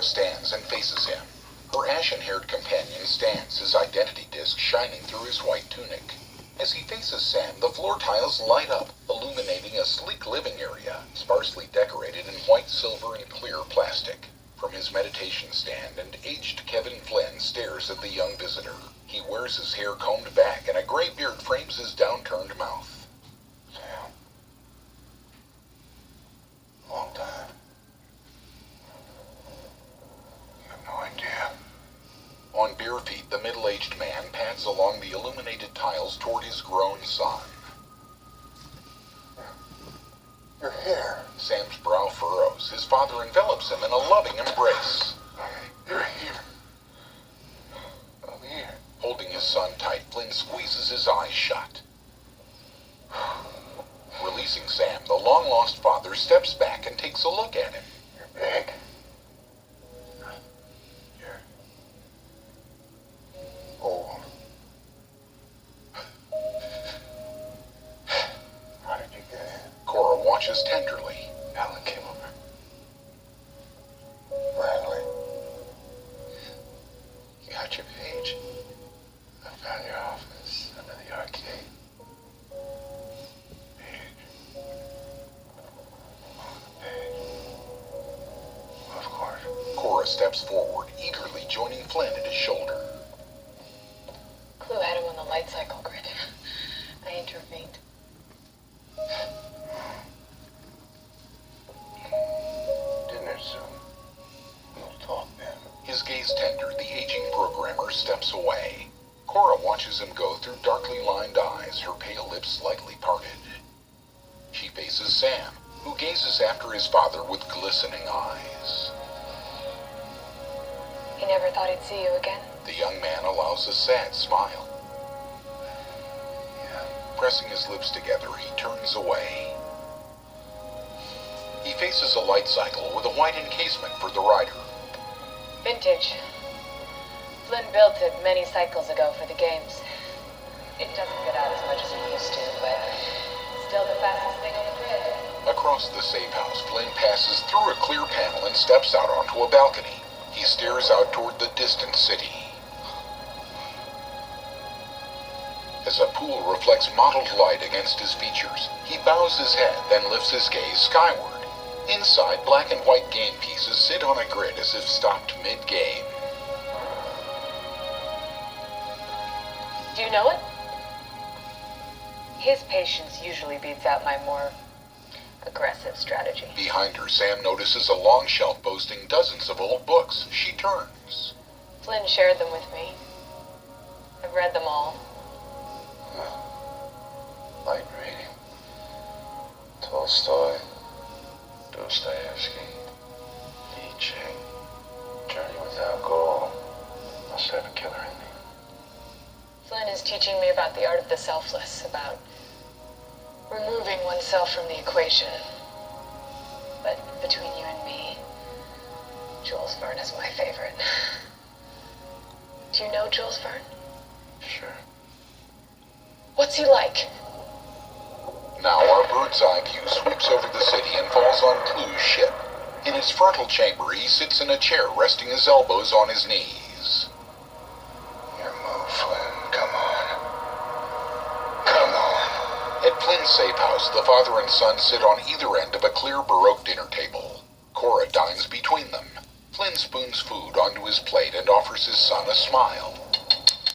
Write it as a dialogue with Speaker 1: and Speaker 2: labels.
Speaker 1: Cora stands and faces him. Her ashen-haired companion stands, his identity disc shining through his white tunic. As he faces Sam, the floor tiles light up, illuminating a sleek living area, sparsely decorated in white, silver, and clear plastic. From his meditation stand, an aged Kevin Flynn stares at the young visitor. He wears his hair combed back, and a gray beard frames his downturned mouth.
Speaker 2: Sam. Long time. You have no idea.
Speaker 1: On bare feet, the middle-aged man pads along the illuminated tiles toward his grown son.
Speaker 2: Your hair.
Speaker 1: Sam's brow furrows. His father envelops him in a loving embrace.
Speaker 2: You're here. I'm here.
Speaker 1: Holding his son tight, Flynn squeezes his eyes shut. Releasing Sam, the long-lost father steps back and takes a look at him.
Speaker 2: You're big. You're old. How did you get in?
Speaker 1: Cora watches tenderly.
Speaker 2: Alan came over. Bradley. You got your page. I found your office under the arcade. Page. On the page. Of course.
Speaker 1: Cora steps forward, eagerly joining Flynn at his shoulder.
Speaker 3: Clue had him on the light cycle grid. I intervened.
Speaker 2: Dinner soon. We'll talk then.
Speaker 1: His gaze tender, the aging programmer steps away. Cora watches him go through darkly lined eyes, her pale lips slightly parted. She faces Sam, who gazes after his father with glistening eyes.
Speaker 3: He never thought he'd see you again?
Speaker 1: The young man allows a sad smile.
Speaker 2: Yeah.
Speaker 1: Pressing his lips together, he turns away. He faces a light cycle with a white encasement for the rider.
Speaker 3: Vintage. Flynn built it many cycles ago for the games. It doesn't get out as much as it used to, but it's still the fastest thing on the grid.
Speaker 1: Across the safe house, Flynn passes through a clear panel and steps out onto a balcony. He stares out toward the distant city. As a pool reflects mottled light against his features, he bows his head, then lifts his gaze skyward. Inside, black and white game pieces sit on a grid as if stopped mid-game.
Speaker 3: Do you know it? His patience usually beats out my more aggressive strategy.
Speaker 1: Behind her, Sam notices a long shelf boasting dozens of old books. She turns.
Speaker 3: Flynn shared them with me. I've read them all.
Speaker 2: Light reading. Tolstoy. Dostoevsky. Nietzsche. Journey Without Goal. Must have a killer in me.
Speaker 3: Flynn is teaching me about the art of the selfless, about removing oneself from the equation. But between you and me, Jules Verne is my favorite. Do you know Jules Verne?
Speaker 2: Sure.
Speaker 3: What's he like?
Speaker 1: Now our bird's eye view sweeps over the city and falls on Clue's ship. In his frontal chamber, he sits in a chair, resting his elbows on his knees.
Speaker 2: Your move, Flynn. Come on. Come on.
Speaker 1: At Flynn's safe house, the father and son sit on either end of a clear Baroque dinner table. Cora dines between them. Flynn spoons food onto his plate and offers his son a smile.